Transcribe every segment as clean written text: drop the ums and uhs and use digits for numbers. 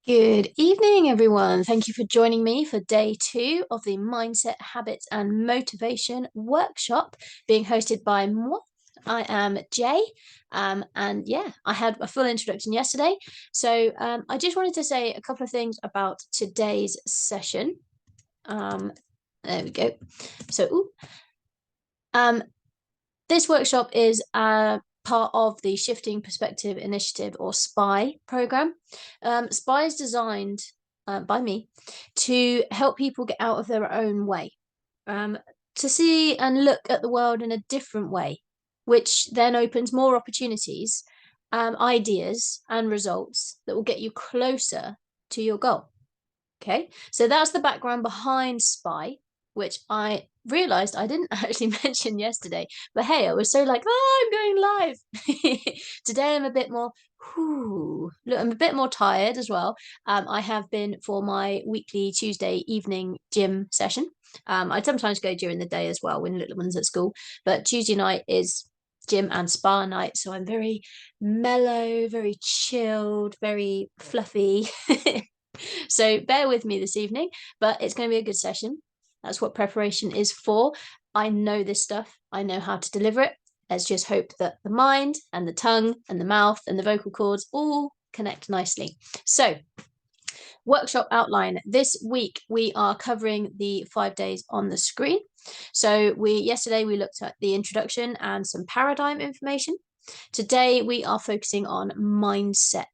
Good evening, everyone. Thank you for joining me for day 2 of the Mindset, Habits, and Motivation workshop being hosted by moi. I am Jay, and yeah, I had a full introduction yesterday. So I just wanted to say a couple of things about today's session. Um, there we go. So, um, this workshop is part of the Shifting Perspective Initiative, or SPI program. SPI is designed by me to help people get out of their own way, um, to see and look at the world in a different way, which then opens more opportunities, ideas, and results that will get you closer to your goal. Okay, so that's the background behind SPI, which I realized I didn't actually mention yesterday. But hey, I was so like, oh, I'm going live. Today I'm a bit more, look, I'm a bit more tired as well. I have been for my weekly Tuesday evening gym session. I sometimes go during the day as well when little one's at school, but Tuesday night is gym and spa night. So I'm very mellow, very chilled, very fluffy. So bear with me this evening, but it's going to be a good session. That's what preparation is for. I know this stuff. I know how to deliver it. Let's just hope that the mind and the tongue and the mouth and the vocal cords all connect nicely. So, workshop outline. This week we are covering the 5 days on the screen. So yesterday we looked at the introduction and some paradigm information. Today we are focusing on mindset.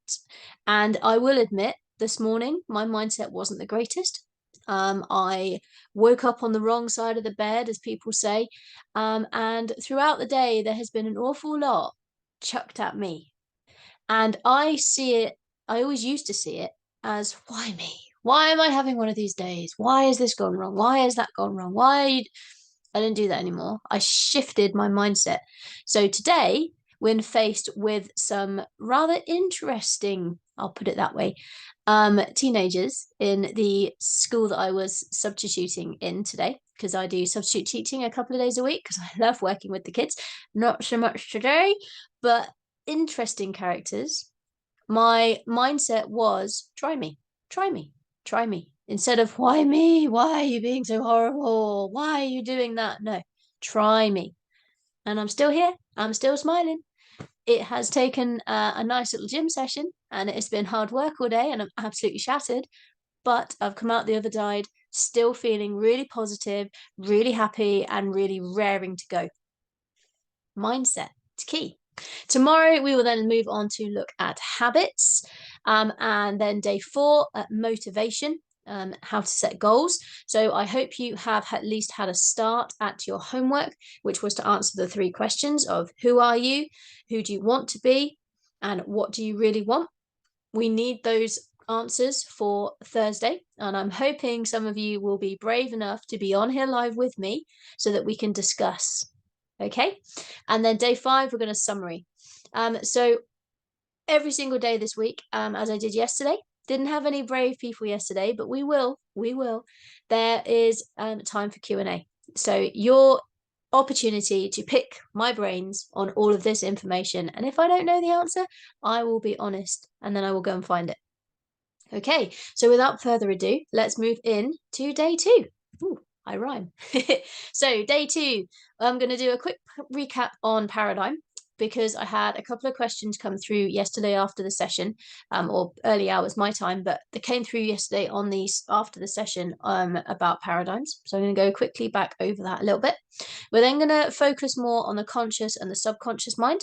And I will admit, this morning my mindset wasn't the greatest. I woke up on the wrong side of the bed, as people say, and throughout the day there has been an awful lot chucked at me, and I see it, I always used to see it as, why me? Why am I having one of these days? Why has this gone wrong? Why has that gone wrong? I didn't do that anymore. I shifted my mindset. So today, when faced with some rather interesting, I'll put it that way, teenagers in the school that I was substituting in today, because I do substitute teaching a couple of days a week because I love working with the kids. Not so much today, but interesting characters. My mindset was, try me, try me, try me. Instead of, why me? Why are you being so horrible? Why are you doing that? No, try me. And I'm still here. I'm still smiling. It has taken a nice little gym session, and it's been hard work all day, and I'm absolutely shattered. But I've come out the other side still feeling really positive, really happy, and really raring to go. Mindset, it's key. Tomorrow, we will then move on to look at habits, and then day 4, motivation, how to set goals. So I hope you have at least had a start at your homework, which was to answer the 3 questions of who are you, who do you want to be, and what do you really want. We need those answers for Thursday, and I'm hoping some of you will be brave enough to be on here live with me so that we can discuss. Okay, and then day 5, we're going to summary. So every single day this week, as I did yesterday, didn't have any brave people yesterday, but we will. There is time for Q&A. So your opportunity to pick my brains on all of this information. And if I don't know the answer, I will be honest, and then I will go and find it. Okay, so without further ado, let's move in to day 2. Ooh, I rhyme. So day 2, I'm going to do a quick recap on paradigm, because I had a couple of questions come through yesterday after the session, or early hours my time, but they came through yesterday on these after the session about paradigms. So I'm going to go quickly back over that a little bit. We're then going to focus more on the conscious and the subconscious mind,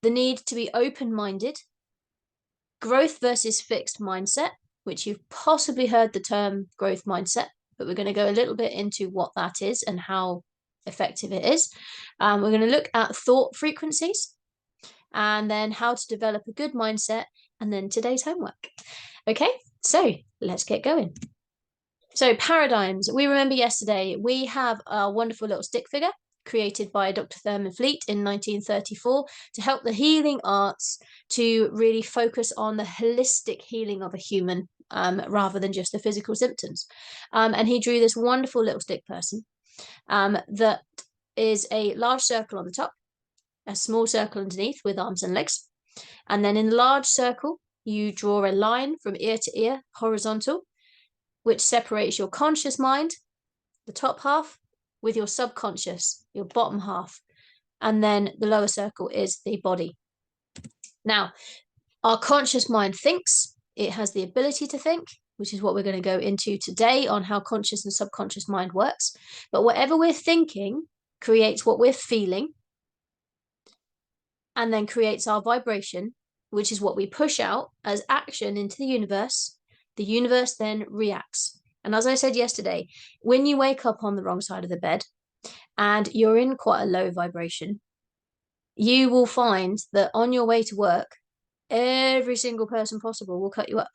the need to be open-minded, growth versus fixed mindset, which you've possibly heard the term growth mindset, but we're going to go a little bit into what that is and how effective it is. We're going to look at thought frequencies, and then how to develop a good mindset, and then today's homework. Okay, so let's get going. So paradigms, we remember yesterday, we have a wonderful little stick figure created by Dr. Thurman Fleet in 1934 to help the healing arts to really focus on the holistic healing of a human, rather than just the physical symptoms. And he drew this wonderful little stick person, that is a large circle on the top, a small circle underneath with arms and legs. And then in the large circle, you draw a line from ear to ear, horizontal, which separates your conscious mind, the top half, with your subconscious, your bottom half. And then the lower circle is the body. Now, our conscious mind thinks, it has the ability to think, which is what we're going to go into today on how conscious and subconscious mind works. But whatever we're thinking creates what we're feeling, and then creates our vibration, which is what we push out as action into the universe. The universe then reacts. And as I said yesterday, when you wake up on the wrong side of the bed and you're in quite a low vibration, you will find that on your way to work, every single person possible will cut you up.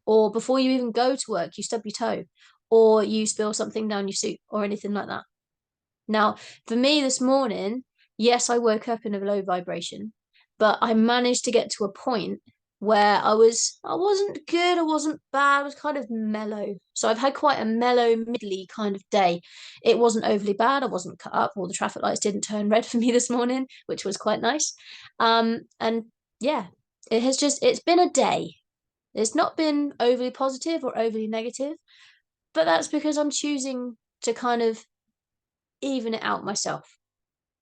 Or before you even go to work, you stub your toe, or you spill something down your suit, or anything like that. Now, for me this morning, yes, I woke up in a low vibration, but I managed to get to a point where I wasn't good, I wasn't bad, I was kind of mellow. So I've had quite a mellow, middly kind of day. It wasn't overly bad, I wasn't cut up, all the traffic lights didn't turn red for me this morning, which was quite nice. And yeah, it's been a day. It's not been overly positive or overly negative, but that's because I'm choosing to kind of even it out myself.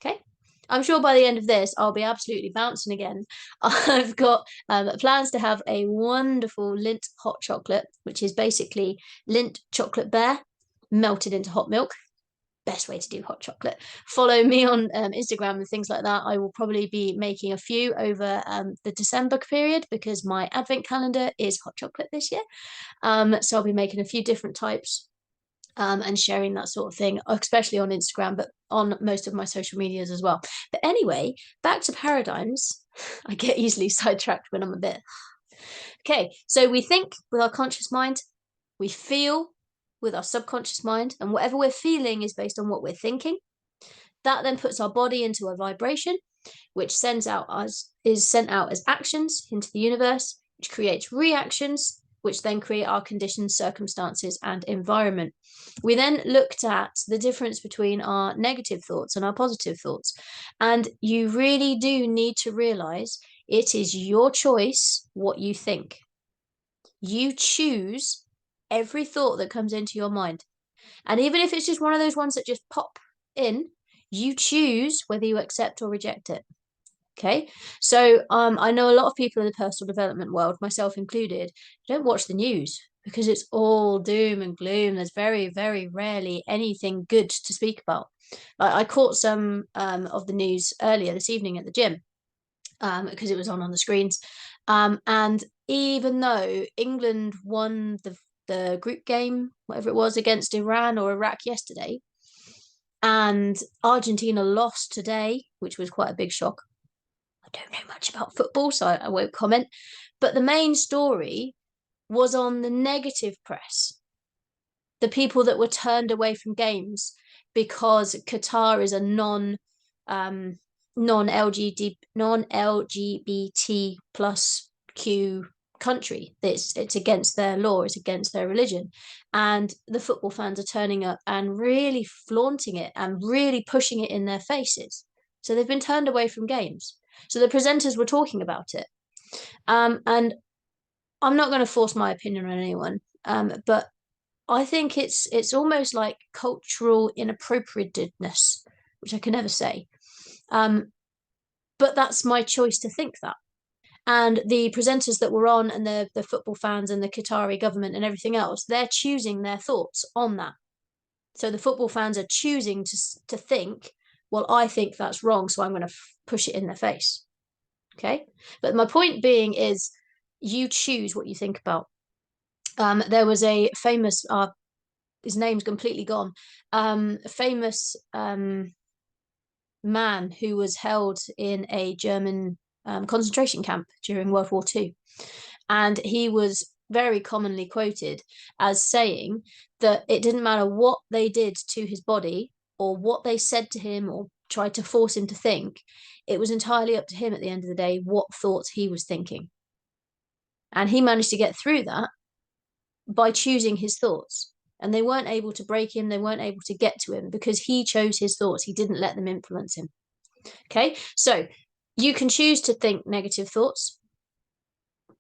Okay. I'm sure by the end of this, I'll be absolutely bouncing again. I've got plans to have a wonderful Lindt hot chocolate, which is basically Lindt chocolate bear melted into hot milk. Best way to do hot chocolate. Follow me on Instagram and things like that. I will probably be making a few over the December period because my advent calendar is hot chocolate this year. So I'll be making a few different types and sharing that sort of thing, especially on Instagram, but on most of my social medias as well. But anyway, back to paradigms. I get easily sidetracked when I'm a bit. Okay, so we think with our conscious mind, we feel with our subconscious mind, and whatever we're feeling is based on what we're thinking. That then puts our body into a vibration, which is sent out as actions into the universe, which creates reactions, which then create our conditions, circumstances, and environment. We then looked at the difference between our negative thoughts and our positive thoughts. And you really do need to realize it is your choice what you think. You choose every thought that comes into your mind. And even if it's just one of those ones that just pop in, you choose whether you accept or reject it. Okay, so I know a lot of people in the personal development world, myself included, don't watch the news because it's all doom and gloom. There's very, very rarely anything good to speak about. I caught some of the news earlier this evening at the gym because it was on the screens. And even though England won the group game, whatever it was, against Iran or Iraq yesterday, and Argentina lost today, which was quite a big shock. I don't know much about football, so I won't comment. But the main story was on the negative press, the people that were turned away from games because Qatar is a non-LGBT plus Q country. It's against their law, it's against their religion. And the football fans are turning up and really flaunting it and really pushing it in their faces. So they've been turned away from games. So the presenters were talking about it. And I'm not going to force my opinion on anyone, but I think it's almost like cultural inappropriateness, which I can never say. But that's my choice to think that. And the presenters that were on and the football fans and the Qatari government and everything else, they're choosing their thoughts on that. So the football fans are choosing to think, well, I think that's wrong, so I'm going to push it in their face. Okay. But my point being is you choose what you think about. There was a famous, his name's completely gone, a famous man who was held in a German concentration camp during World War II. And he was very commonly quoted as saying that it didn't matter what they did to his body or what they said to him or tried to force him to think, it was entirely up to him at the end of the day what thoughts he was thinking. And he managed to get through that by choosing his thoughts. And they weren't able to break him, they weren't able to get to him because he chose his thoughts. He didn't let them influence him. Okay, so you can choose to think negative thoughts.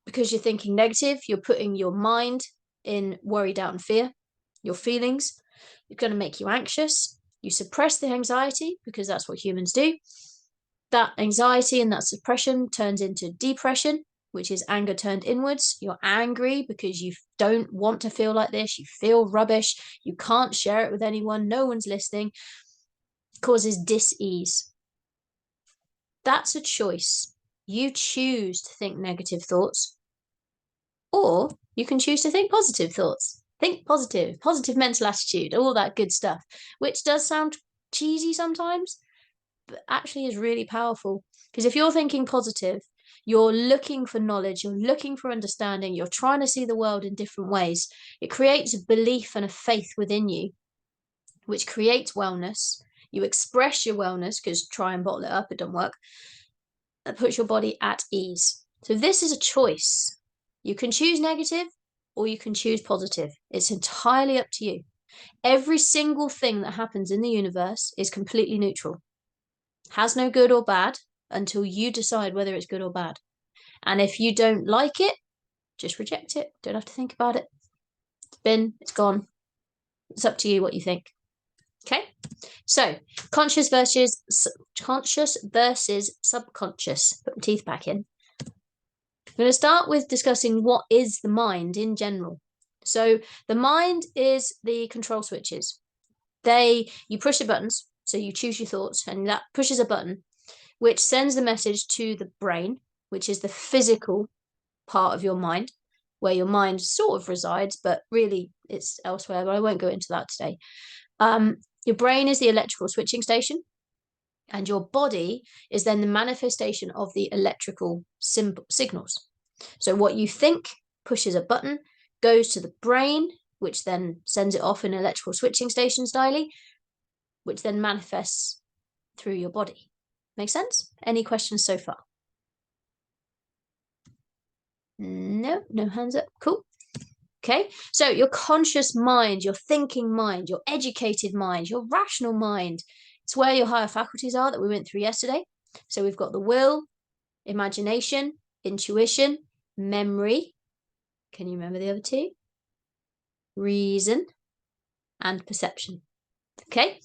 Because you're thinking negative, you're putting your mind in worry, doubt, and fear. Your feelings are going to make you anxious. You suppress the anxiety because that's what humans do. That anxiety and that suppression turns into depression, which is anger turned inwards. You're angry because you don't want to feel like this. You feel rubbish. You can't share it with anyone. No one's listening. It causes dis-ease. That's a choice. You choose to think negative thoughts, or you can choose to think positive thoughts. Think positive, positive mental attitude, all that good stuff, which does sound cheesy sometimes, but actually is really powerful. Because if you're thinking positive, you're looking for knowledge, you're looking for understanding, you're trying to see the world in different ways. It creates a belief and a faith within you, which creates wellness. You express your wellness, because try and bottle it up, it doesn't work. That puts your body at ease. So this is a choice. You can choose negative or you can choose positive. It's entirely up to you. Every single thing that happens in the universe is completely neutral. Has no good or bad until you decide whether it's good or bad. And if you don't like it, just reject it. Don't have to think about it. It's gone. It's up to you what you think. Okay? So, conscious versus subconscious. Put my teeth back in. I'm going to start with discussing what is the mind in general. So the mind is the control switches. You push the buttons, so you choose your thoughts, and that pushes a button, which sends the message to the brain, which is the physical part of your mind, where your mind sort of resides, but really it's elsewhere, but I won't go into that today. Your brain is the electrical switching station, and your body is then the manifestation of the electrical signals. So what you think pushes a button, goes to the brain, which then sends it off in electrical switching station style, which then manifests through your body. Make sense? Any questions so far? No hands up. Cool. Okay, so your conscious mind, your thinking mind, your educated mind, your rational mind, it's where your higher faculties are that we went through yesterday. So we've got the will, imagination, intuition, memory. Can you remember the other two? Reason and perception. Okay,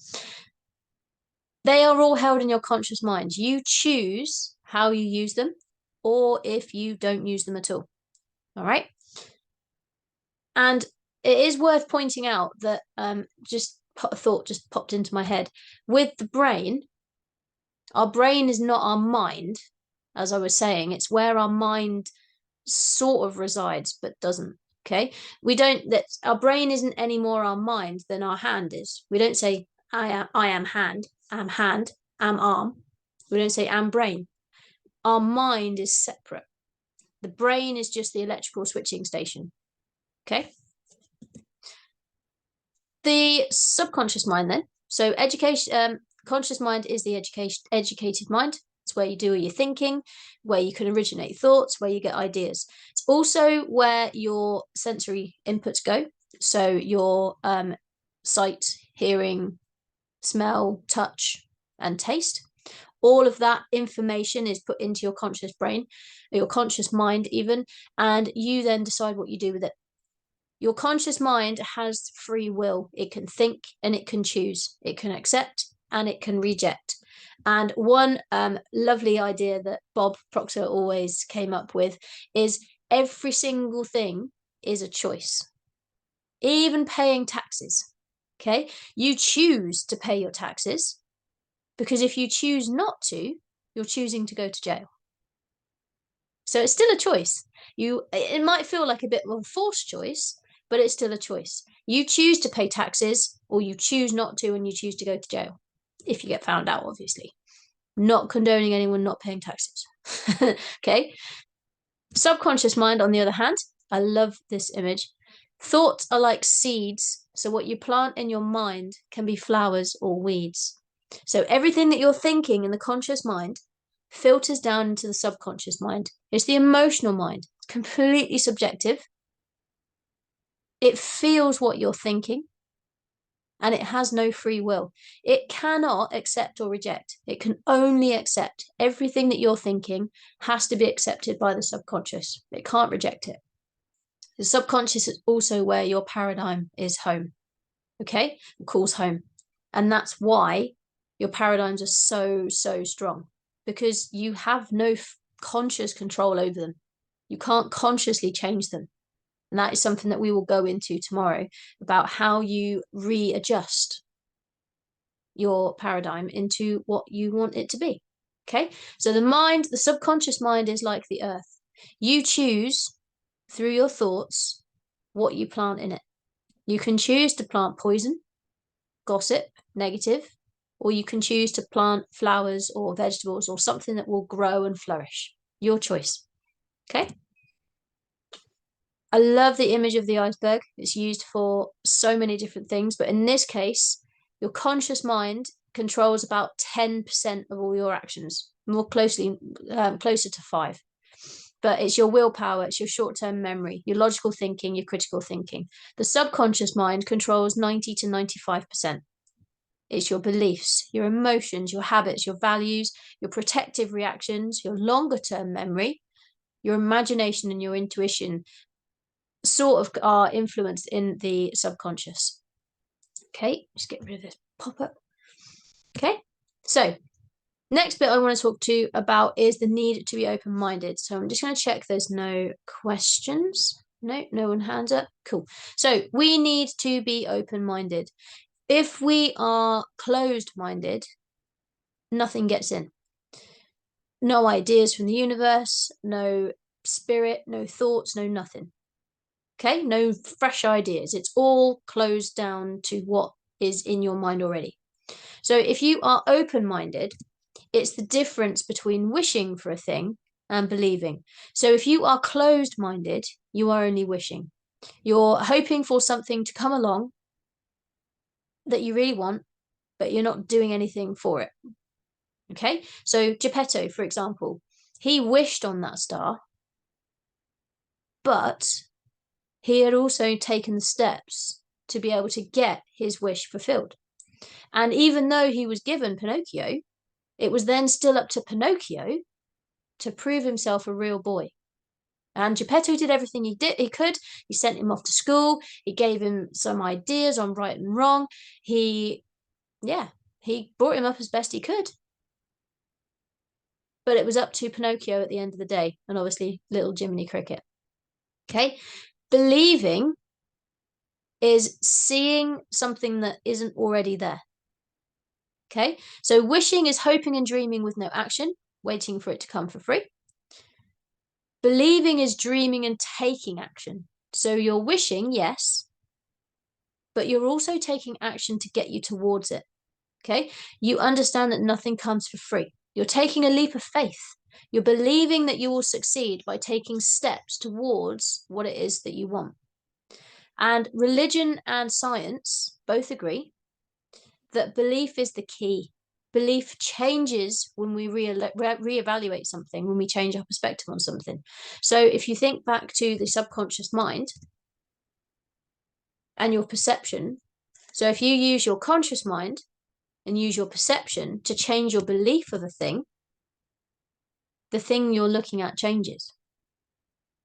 they are all held in your conscious mind. You choose how you use them, or if you don't use them at all. All right. And it is worth pointing out that just a thought just popped into my head. With the brain, our brain is not our mind, as I was saying. It's where our mind sort of resides, but doesn't. Okay, our brain isn't any more our mind than our hand is. We don't say I am hand, I'm arm. We don't say I'm brain. Our mind is separate. The brain is just the electrical switching station. Okay. The subconscious mind then. So conscious mind is the educated mind. It's where you do all your thinking, where you can originate thoughts, where you get ideas. It's also where your sensory inputs go. So your sight, hearing, smell, touch, and taste. All of that information is put into your conscious brain, your conscious mind even, and you then decide what you do with it. Your conscious mind has free will. It can think and it can choose. It can accept and it can reject. And one lovely idea that Bob Proctor always came up with is every single thing is a choice. Even paying taxes. Okay, you choose to pay your taxes, because if you choose not to, you're choosing to go to jail. So it's still a choice. It might feel like a bit of a forced choice, but it's still a choice. You choose to pay taxes, or you choose not to, and you choose to go to jail if you get found out, obviously. Not condoning anyone not paying taxes. Okay. Subconscious mind, on the other hand, I love this image. Thoughts are like seeds. So what you plant in your mind can be flowers or weeds. So everything that you're thinking in the conscious mind filters down into the subconscious mind. It's the emotional mind. It's completely subjective. It feels what you're thinking, and it has no free will. It cannot accept or reject. It can only accept. Everything that you're thinking has to be accepted by the subconscious. It can't reject it. The subconscious is also where your paradigm is home, okay? It calls home. And that's why your paradigms are so, so strong, because you have no conscious control over them. You can't consciously change them. And that is something that we will go into tomorrow, about how you readjust your paradigm into what you want it to be. Okay, so the mind, the subconscious mind, is like the earth. You choose through your thoughts what you plant in it. You can choose to plant poison, gossip, negative, or you can choose to plant flowers or vegetables or something that will grow and flourish. Your choice. Okay. I love the image of the iceberg. It's used for so many different things, but in this case, your conscious mind controls about 10% of all your actions, more closer to 5%. But it's your willpower, it's your short-term memory, your logical thinking, your critical thinking. The subconscious mind controls 90 to 95%. It's your beliefs, your emotions, your habits, your values, your protective reactions, your longer-term memory, your imagination, and your intuition sort of are influenced in the subconscious. Okay, just get rid of this pop-up. Okay, so next bit I want to talk to you about is the need to be open-minded. So I'm just going to check there's no questions. No one hands up. Cool. So we need to be open-minded. If we are closed-minded, nothing gets in. No ideas from the universe, no spirit, no thoughts, no nothing. Okay, no fresh ideas. It's all closed down to what is in your mind already. So if you are open-minded, it's the difference between wishing for a thing and believing. So if you are closed-minded, you are only wishing. You're hoping for something to come along that you really want, but you're not doing anything for it. Okay, so Geppetto, for example, he wished on that star, but he had also taken the steps to be able to get his wish fulfilled. And even though he was given Pinocchio, it was then still up to Pinocchio to prove himself a real boy. And Geppetto did everything he could. He sent him off to school. He gave him some ideas on right and wrong. He brought him up as best he could. But it was up to Pinocchio at the end of the day, and obviously little Jiminy Cricket. Okay, believing is seeing something that isn't already there. Okay, so wishing is hoping and dreaming with no action, waiting for it to come for free. Believing is dreaming and taking action. So you're wishing, yes, but you're also taking action to get you towards it. Okay, you understand that nothing comes for free. You're taking a leap of faith. You're believing that you will succeed by taking steps towards what it is that you want. And religion and science both agree that belief is the key. Belief changes when we reevaluate something, when we change our perspective on something. So if you think back to the subconscious mind and your perception, so if you use your conscious mind and use your perception to change your belief of a thing, the thing you're looking at changes.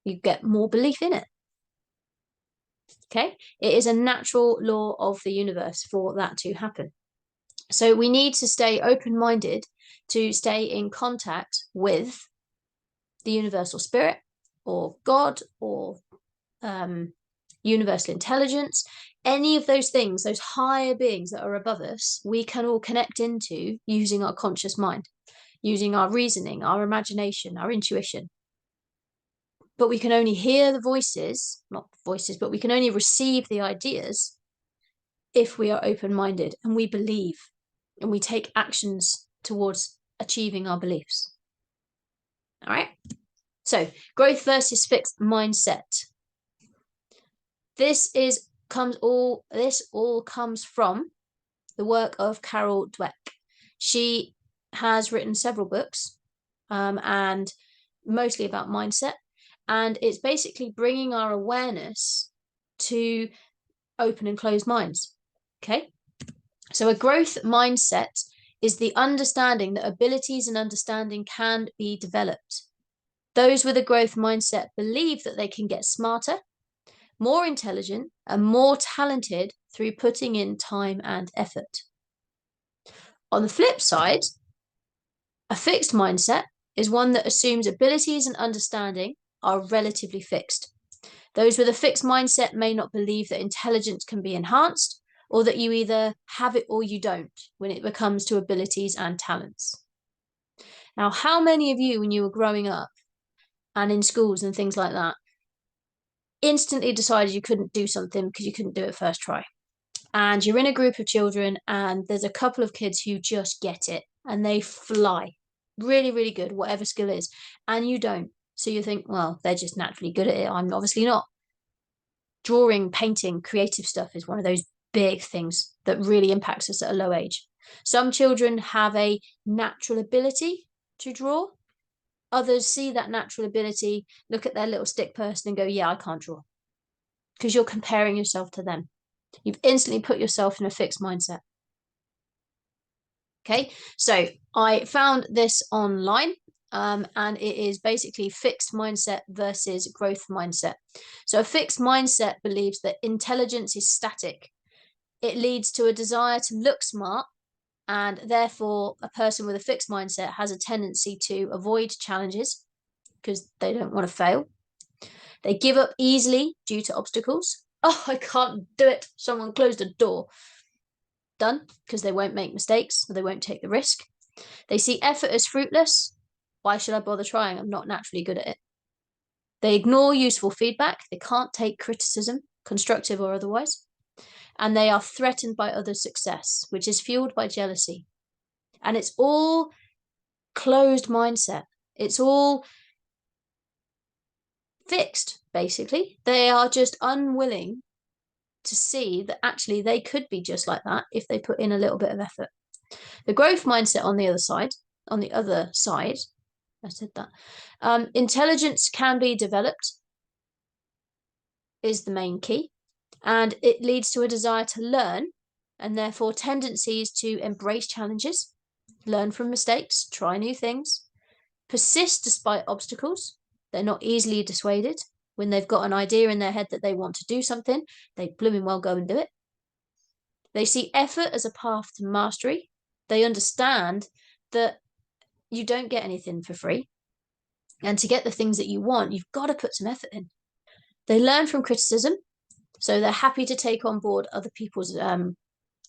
You get more belief in it. Okay, it is a natural law of the universe for that to happen. So we need to stay open-minded to stay in contact with the universal spirit or God or universal intelligence. Any of those things, those higher beings that are above us, we can all connect into using our conscious mind, using our reasoning, our imagination, our intuition. But we can only hear the voices, not voices, but we can only receive the ideas if we are open-minded and we believe and we take actions towards achieving our beliefs. All right. So growth versus fixed mindset. This all comes from the work of Carol Dweck. She has written several books, and mostly about mindset. And it's basically bringing our awareness to open and closed minds. Okay. So a growth mindset is the understanding that abilities and understanding can be developed. Those with a growth mindset believe that they can get smarter, more intelligent, and more talented through putting in time and effort. On the flip side, a fixed mindset is one that assumes abilities and understanding are relatively fixed. Those with a fixed mindset may not believe that intelligence can be enhanced, or that you either have it or you don't when it comes to abilities and talents. Now, how many of you, when you were growing up and in schools and things like that, instantly decided you couldn't do something because you couldn't do it first try? And you're in a group of children and there's a couple of kids who just get it and they fly really, really good, whatever skill is, and you don't. So you think, well, they're just naturally good at it. I'm obviously not. Drawing, painting, creative stuff is one of those big things that really impacts us at a low age. Some children have a natural ability to draw. Others see that natural ability, look at their little stick person and go, yeah, I can't draw. Because you're comparing yourself to them. You've instantly put yourself in a fixed mindset. Okay, so I found this online, and it is basically fixed mindset versus growth mindset. So a fixed mindset believes that intelligence is static. It leads to a desire to look smart, and therefore a person with a fixed mindset has a tendency to avoid challenges because they don't want to fail. They give up easily due to obstacles. Oh, I can't do it. Someone closed a door. Done, because they won't make mistakes or they won't take the risk. They see effort as fruitless. Why should I bother trying? I'm not naturally good at it. They ignore useful feedback. They can't take criticism, constructive or otherwise. And they are threatened by others' success, which is fueled by jealousy. And it's all closed mindset. It's all fixed, basically. They are just unwilling to see that actually they could be just like that if they put in a little bit of effort. The growth mindset on the other side, I said that, intelligence can be developed is the main key, and it leads to a desire to learn and therefore tendencies to embrace challenges, learn from mistakes, try new things, persist despite obstacles. They're not easily dissuaded. When they've got an idea in their head that they want to do something, they blooming well go and do it. They see effort as a path to mastery. They understand that you don't get anything for free. And to get the things that you want, you've got to put some effort in. They learn from criticism. So they're happy to take on board other people's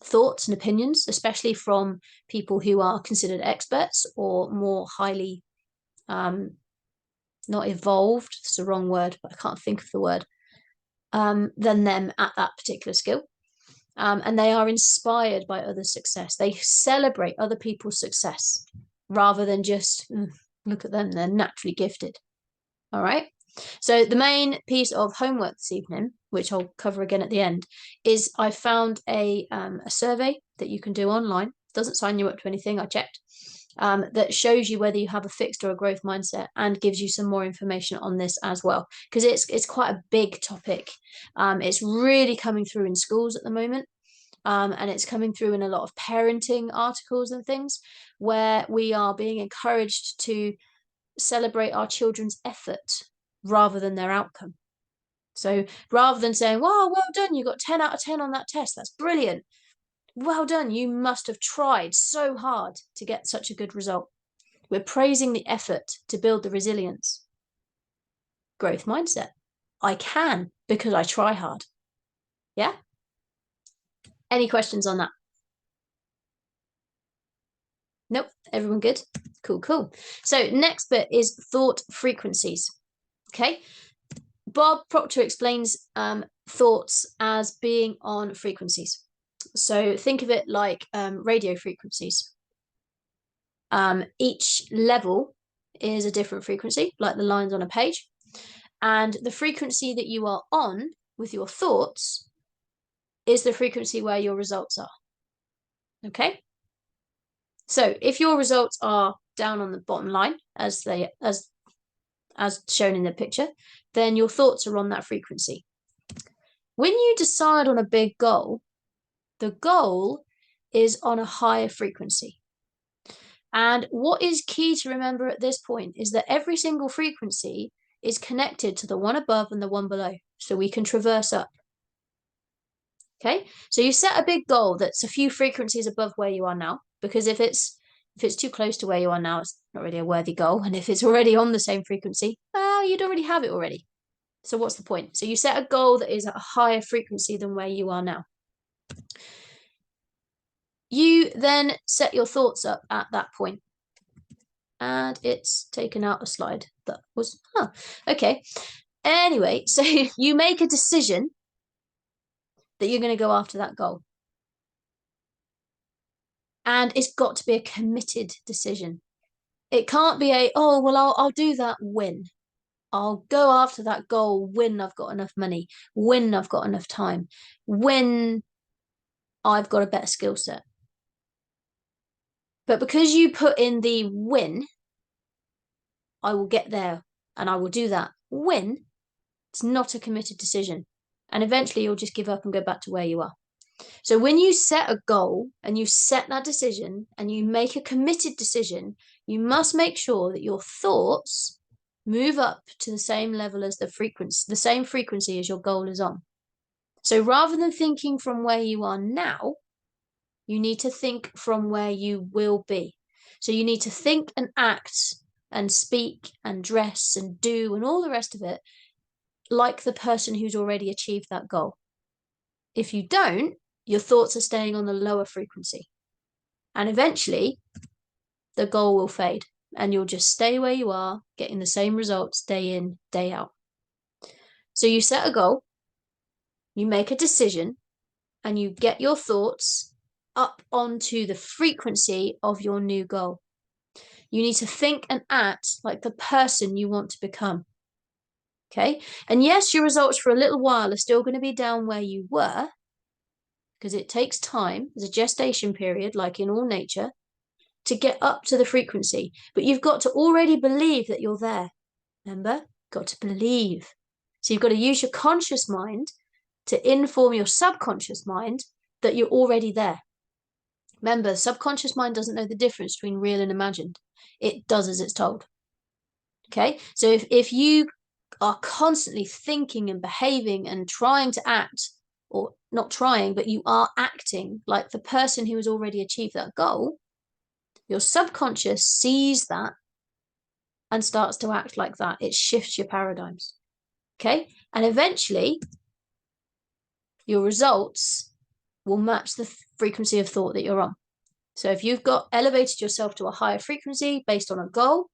thoughts and opinions, especially from people who are considered experts or more highly, not evolved, it's the wrong word, but I can't think of the word, than them at that particular skill. And they are inspired by others' success. They celebrate other people's success rather than just look at them, they're naturally gifted. All right. So the main piece of homework this evening, which I'll cover again at the end, is I found a survey that you can do online. Doesn't sign you up to anything, I checked, that shows you whether you have a fixed or a growth mindset and gives you some more information on this as well, because it's quite a big topic. It's really coming through in schools at the moment. And it's coming through in a lot of parenting articles and things where we are being encouraged to celebrate our children's effort rather than their outcome. So rather than saying, wow, well done, you got 10 out of 10 on that test, that's brilliant. Well done, you must have tried so hard to get such a good result. We're praising the effort to build the resilience. Growth mindset. I can because I try hard. Yeah? Any questions on that? Nope, everyone good? Cool, cool. So next bit is thought frequencies. Okay, Bob Proctor explains thoughts as being on frequencies. So think of it like radio frequencies. Each level is a different frequency, like the lines on a page. And the frequency that you are on with your thoughts is the frequency where your results are. Okay? So if your results are down on the bottom line, as shown in the picture, then your thoughts are on that frequency. When you decide on a big goal, the goal is on a higher frequency. And what is key to remember at this point is that every single frequency is connected to the one above and the one below, so we can traverse up. Okay, so you set a big goal that's a few frequencies above where you are now, because if it's too close to where you are now, it's not really a worthy goal. And if it's already on the same frequency, you'd already have it already. So what's the point? So you set a goal that is at a higher frequency than where you are now. You then set your thoughts up at that point. And it's taken out a slide that was, okay. Anyway, so you make a decision that you're going to go after that goal. And it's got to be a committed decision. It can't be oh, well, I'll do that when. I'll go after that goal when I've got enough money, when I've got enough time, when I've got a better skill set. But because you put in the when, I will get there and I will do that when, it's not a committed decision. And eventually you'll just give up and go back to where you are. So when you set a goal and you set that decision and you make a committed decision, you must make sure that your thoughts move up to the same level as the same frequency as your goal is on. So rather than thinking from where you are now, you need to think from where you will be. So you need to think and act and speak and dress and do and all the rest of it like the person who's already achieved that goal. If you don't, your thoughts are staying on the lower frequency. And eventually, the goal will fade and you'll just stay where you are, getting the same results day in, day out. So you set a goal, you make a decision, and you get your thoughts up onto the frequency of your new goal. You need to think and act like the person you want to become. Okay? And yes, your results for a little while are still going to be down where you were, because it takes time. There's a gestation period, like in all nature, to get up to the frequency. But you've got to already believe that you're there. Remember? Got to believe. So you've got to use your conscious mind to inform your subconscious mind that you're already there. Remember, subconscious mind doesn't know the difference between real and imagined. It does as it's told. Okay? So if you are constantly thinking and behaving and trying to act, or not trying, but you are acting like the person who has already achieved that goal, your subconscious sees that and starts to act like that. It shifts your paradigms. Okay? And eventually, your results will match the frequency of thought that you're on. So if you've got elevated yourself to a higher frequency based on a goal,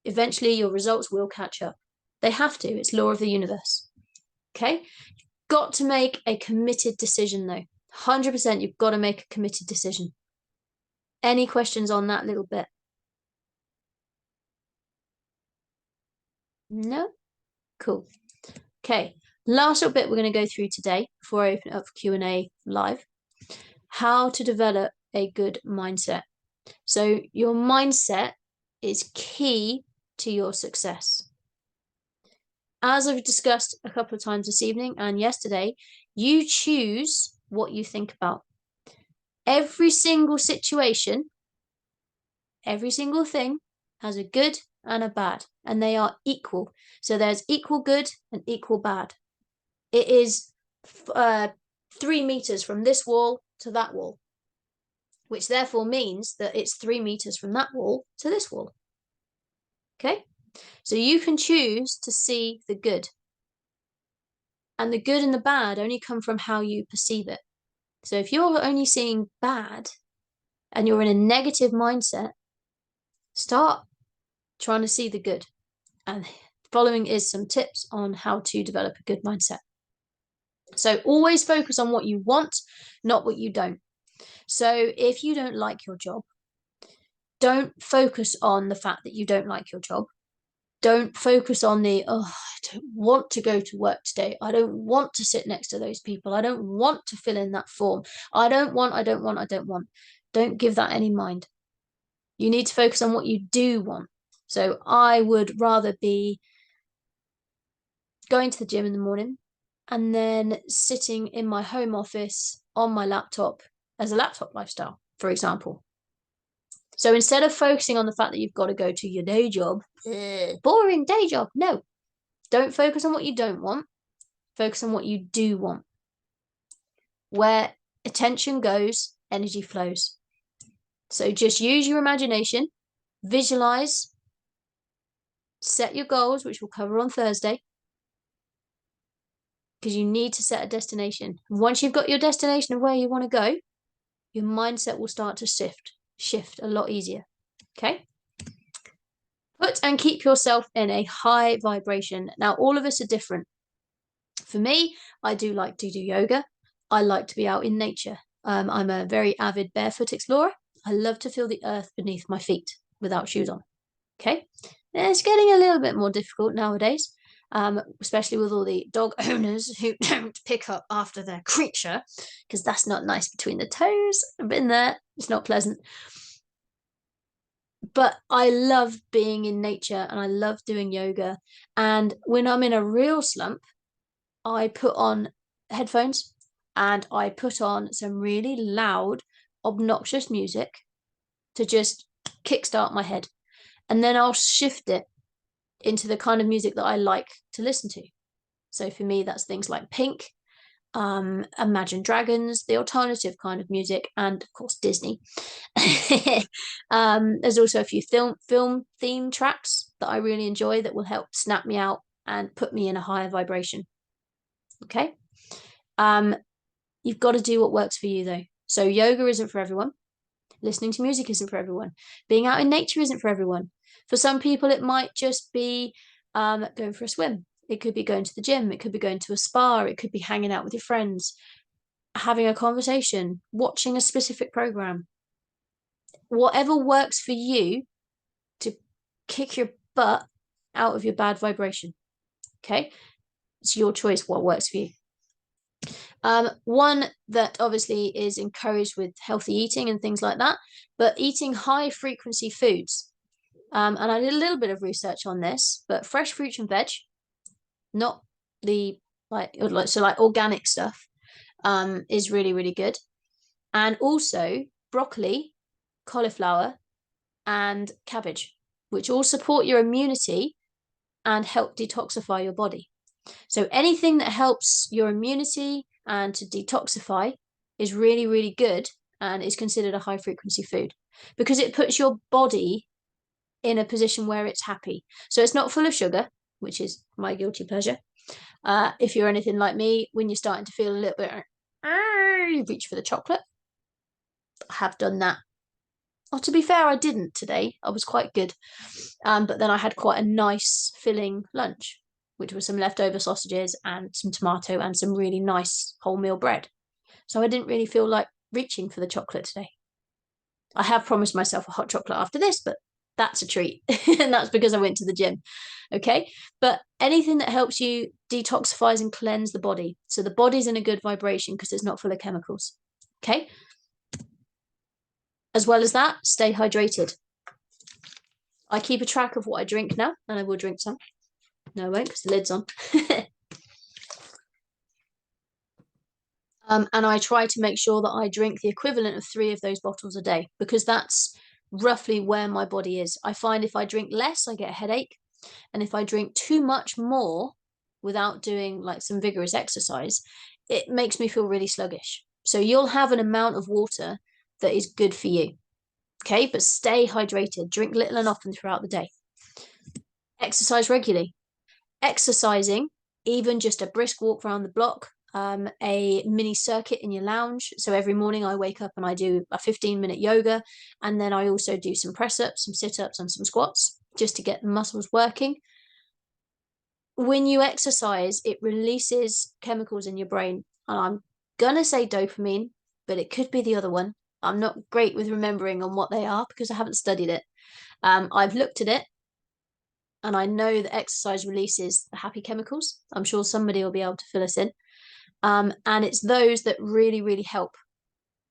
eventually your results will catch up. They have to. It's law of the universe. Okay? Got to make a committed decision though. 100% you've got to make a committed decision. Any questions on that little bit? No? Cool. Okay, last little bit we're going to go through today before I open it up for Q&A live. How to develop a good mindset. So your mindset is key to your success. As I've discussed a couple of times this evening and yesterday, you choose what you think about. Every single situation, every single thing has a good and a bad, and they are equal. So there's equal good and equal bad. It is 3 meters from this wall to that wall, which therefore means that it's 3 meters from that wall to this wall. Okay? So you can choose to see the good. And the good and the bad only come from how you perceive it. So if you're only seeing bad and you're in a negative mindset, start trying to see the good. And following is some tips on how to develop a good mindset. So always focus on what you want, not what you don't. So if you don't like your job, don't focus on the fact that you don't like your job. Don't focus on I don't want to go to work today. I don't want to sit next to those people. I don't want to fill in that form. I don't want. Don't give that any mind. You need to focus on what you do want. So I would rather be going to the gym in the morning and then sitting in my home office on my laptop as a laptop lifestyle, for example. So instead of focusing on the fact that you've got to go to your day job, boring day job, no, don't focus on what you don't want. Focus on what you do want. Where attention goes, energy flows. So just use your imagination, visualize, set your goals, which we'll cover on Thursday, because you need to set a destination. Once you've got your destination of where you want to go, your mindset will start to shift a lot easier. Okay? Put and keep yourself in a high vibration. Now, all of us are different. For me, I do like to do yoga. I like to be out in nature. I'm a very avid barefoot explorer. I love to feel the earth beneath my feet without shoes on. Okay? It's getting a little bit more difficult nowadays, especially with all the dog owners who don't pick up after their creature, because that's not nice between the toes. I've been there. It's not pleasant. But I love being in nature and I love doing yoga. And when I'm in a real slump, I put on headphones and I put on some really loud, obnoxious music to just kickstart my head. And then I'll shift it into the kind of music that I like to listen to. So for me, that's things like Pink, Imagine Dragons, the alternative kind of music, and of course Disney. There's also a few film theme tracks that I really enjoy that will help snap me out and put me in a higher vibration. Okay. You've got to do what works for you though. So yoga isn't for everyone. Listening to music isn't for everyone. Being out in nature isn't for everyone. For some people, it might just be going for a swim. It could be going to the gym. It could be going to a spa. It could be hanging out with your friends, having a conversation, watching a specific program. Whatever works for you to kick your butt out of your bad vibration. Okay? It's your choice what works for you. One that obviously is encouraged with healthy eating and things like that, but eating high frequency foods. And I did a little bit of research on this, but fresh fruit and veg, not the like organic stuff, is really, really good. And also broccoli, cauliflower, and cabbage, which all support your immunity and help detoxify your body. So anything that helps your immunity and to detoxify is really, really good and is considered a high frequency food because it puts your body in a position where it's happy. So it's not full of sugar, which is my guilty pleasure. If you're anything like me, when you're starting to feel a little bit, you reach for the chocolate. I have done that. Oh, to be fair, I didn't today. I was quite good. But then I had quite a nice filling lunch, which was some leftover sausages and some tomato and some really nice wholemeal bread. So I didn't really feel like reaching for the chocolate today. I have promised myself a hot chocolate after this, but that's a treat. And that's because I went to the gym. Okay. But anything that helps you detoxifies and cleanse the body. So the body's in a good vibration because it's not full of chemicals. Okay. As well as that, stay hydrated. I keep a track of what I drink now, and I will drink some. No, I won't because the lid's on. And I try to make sure that I drink the equivalent of 3 of those bottles a day because that's roughly where my body is. I find if I drink less, I get a headache. And if I drink too much more without doing like some vigorous exercise, it makes me feel really sluggish. So you'll have an amount of water that is good for you. Okay, but stay hydrated. Drink little and often throughout the day. Exercise regularly. Exercising, even just a brisk walk around the block, a mini circuit in your lounge. So every morning I wake up and I do a 15-minute yoga, and then I also do some press-ups, some sit-ups, and some squats just to get the muscles working. When you exercise, it releases chemicals in your brain, and I'm gonna say dopamine, but it could be the other one. I'm not great with remembering on what they are because I haven't studied it. I've looked at it and I know that exercise releases the happy chemicals. I'm sure somebody will be able to fill us in. And it's those that really, really help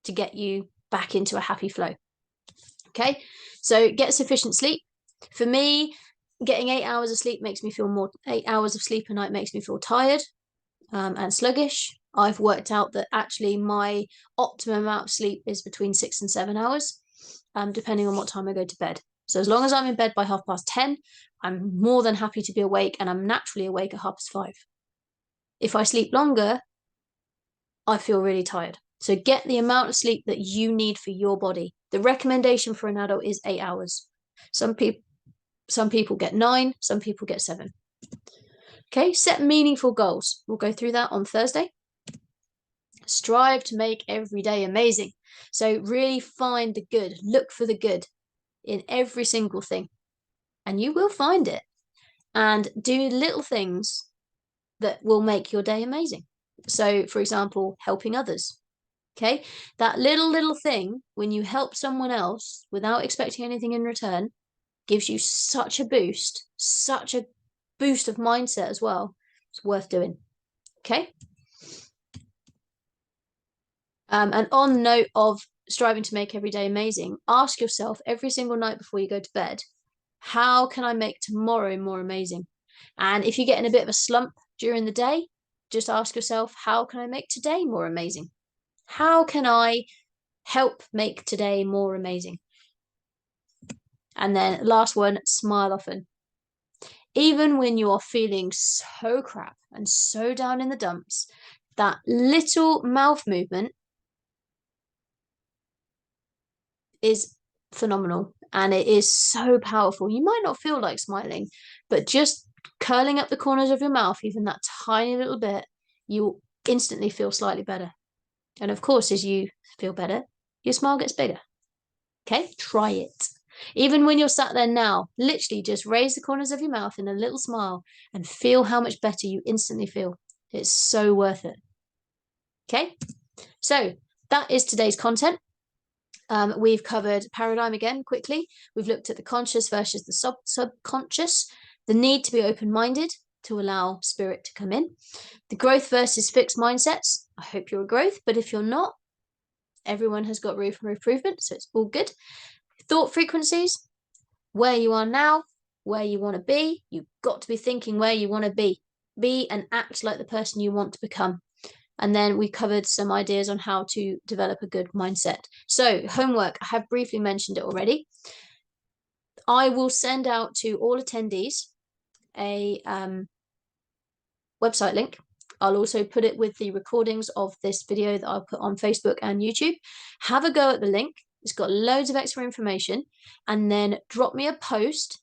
to get you back into a happy flow. Okay, so get sufficient sleep. For me, getting 8 hours of sleep makes me feel 8 hours of sleep a night makes me feel tired and sluggish. I've worked out that actually my optimum amount of sleep is between 6 and 7 hours, depending on what time I go to bed. So as long as I'm in bed by 10:30, I'm more than happy to be awake, and I'm naturally awake at 5:30. If I sleep longer, I feel really tired. So get the amount of sleep that you need for your body. The recommendation for an adult is 8 hours. Some people get 9, some people get 7. Okay, set meaningful goals. We'll go through that on Thursday. Strive to make every day amazing. So really find the good, look for the good in every single thing, and you will find it. And do little things that will make your day amazing. So, for example, helping others. Okay, that little thing, when you help someone else without expecting anything in return, gives you such a boost of mindset as well. It's worth doing. Okay. And on note of striving to make every day amazing, ask yourself every single night before you go to bed, how can I make tomorrow more amazing? And if you get in a bit of a slump during the day, just ask yourself, how can I make today more amazing? How can I help make today more amazing? And then last one, smile often. Even when you are feeling so crap and so down in the dumps, that little mouth movement is phenomenal, and it is so powerful. You might not feel like smiling, but just curling up the corners of your mouth, even that tiny little bit, you instantly feel slightly better. And of course, as you feel better, your smile gets bigger. Okay, try it. Even when you're sat there now, literally just raise the corners of your mouth in a little smile and feel how much better you instantly feel. It's so worth it. Okay, so that is today's content. We've covered paradigm again quickly. We've looked at the conscious versus the subconscious, the need to be open-minded to allow spirit to come in, the growth versus fixed mindsets. I hope you're a growth, but if you're not, everyone has got room for improvement, so it's all good. Thought frequencies, where you are now, where you want to be. You've got to be thinking where you want to be. Be and act like the person you want to become. And then we covered some ideas on how to develop a good mindset. So homework, I have briefly mentioned it already. I will send out to all attendees a website link. I'll also put it with the recordings of this video that I'll put on Facebook and YouTube. Have a go at the link. It's got loads of extra information. And then drop me a post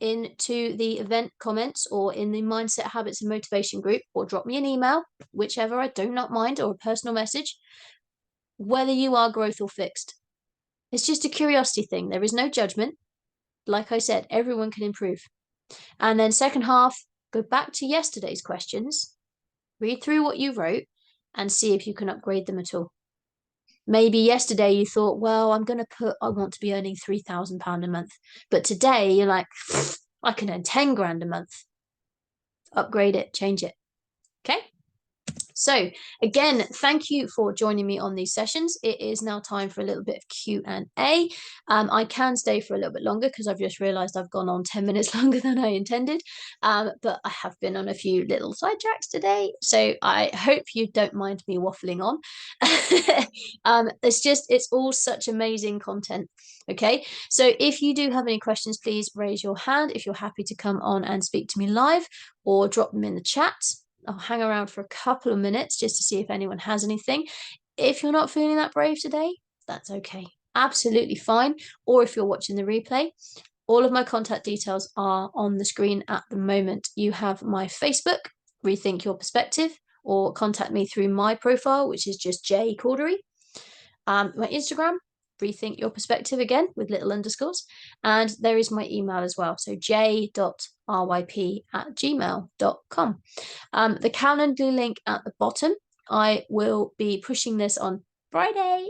into the event comments or in the Mindset, Habits and Motivation group, or drop me an email, whichever, I do not mind, or a personal message, whether you are growth or fixed. It's just a curiosity thing. There is no judgment. Like I said, everyone can improve. And then second half, go back to yesterday's questions, read through what you wrote, and see if you can upgrade them at all. Maybe yesterday you thought, well, I want to be earning £3,000 a month. But today you're like, I can earn 10 grand a month. Upgrade it, change it. Okay. So again, thank you for joining me on these sessions. It is now time for a little bit of Q&A. I can stay for a little bit longer because I've just realized I've gone on 10 minutes longer than I intended. But I have been on a few little sidetracks today. So I hope you don't mind me waffling on. It's all such amazing content. Okay. So if you do have any questions, please raise your hand if you're happy to come on and speak to me live, or drop them in the chat. I'll hang around for a couple of minutes just to see if anyone has anything. If you're not feeling that brave today, that's okay. Absolutely fine. Or if you're watching the replay, all of my contact details are on the screen at the moment. You have my Facebook, Rethink Your Perspective, or contact me through my profile, which is just J Cordery. My Instagram, Rethink Your Perspective, again with little underscores, and there is my email as well, so j.ryp@gmail.com. The Calendly link at the bottom. I will be pushing this on Friday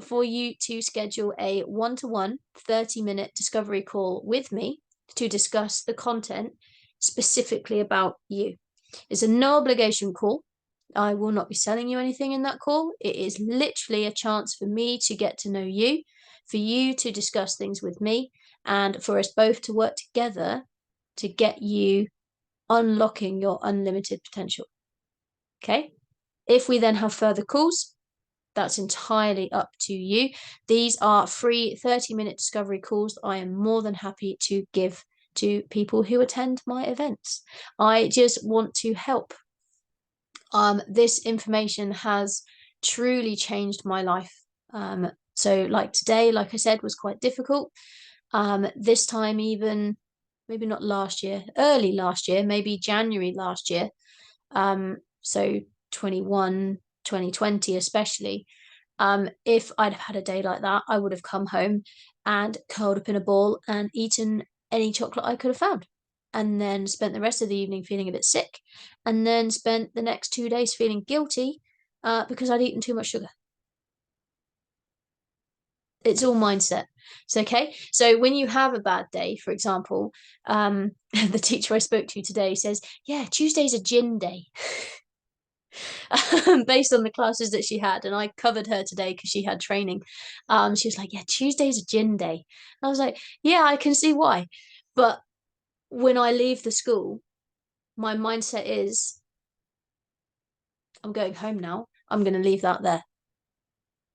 for you to schedule a one-to-one 30-minute discovery call with me to discuss the content specifically about you. It's a no obligation call. I will not be selling you anything in that call. It is literally a chance for me to get to know you, for you to discuss things with me, and for us both to work together to get you unlocking your unlimited potential. Okay? If we then have further calls, that's entirely up to you. These are free 30-minute discovery calls that I am more than happy to give to people who attend my events. I just want to help. This information has truly changed my life. So like today, like I said, was quite difficult. This time, even maybe not last year, early last year, maybe January last year. So 2020 especially. If I'd have had a day like that, I would have come home and curled up in a ball and eaten any chocolate I could have found, and then spent the rest of the evening feeling a bit sick, and then spent the next 2 days feeling guilty because I'd eaten too much sugar. It's all mindset. It's okay. So when you have a bad day, for example, the teacher I spoke to today says, yeah, Tuesday's a gin day. Based on the classes that she had, and I covered her today because she had training. She was like, yeah, Tuesday's a gin day. I was like, yeah, I can see why. But when I leave the school, my mindset is, I'm going home now. I'm going to leave that there,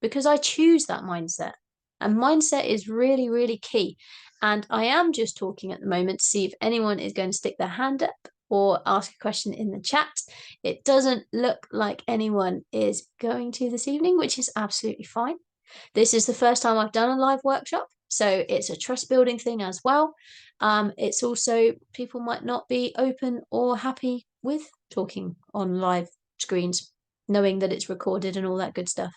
because I choose that mindset. And mindset is really, really key. And I am just talking at the moment to see if anyone is going to stick their hand up or ask a question in the chat. It doesn't look like anyone is going to this evening, which is absolutely fine. This is the first time I've done a live workshop, so it's a trust building thing as well. It's also, people might not be open or happy with talking on live screens, knowing that it's recorded and all that good stuff.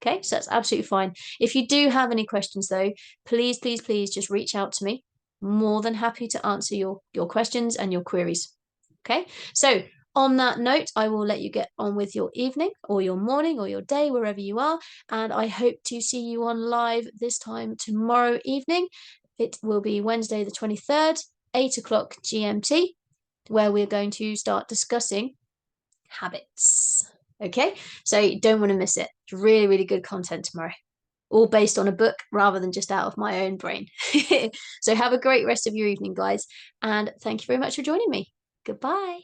Okay, so that's absolutely fine. If you do have any questions though, please, please, please just reach out to me. More than happy to answer your questions and your queries. Okay, so on that note, I will let you get on with your evening or your morning or your day, wherever you are. And I hope to see you on live this time tomorrow evening. It will be Wednesday the 23rd, 8 o'clock GMT, where we're going to start discussing habits. Okay, so you don't want to miss it. It's really, really good content tomorrow, all based on a book rather than just out of my own brain. So have a great rest of your evening, guys, and thank you very much for joining me. Goodbye.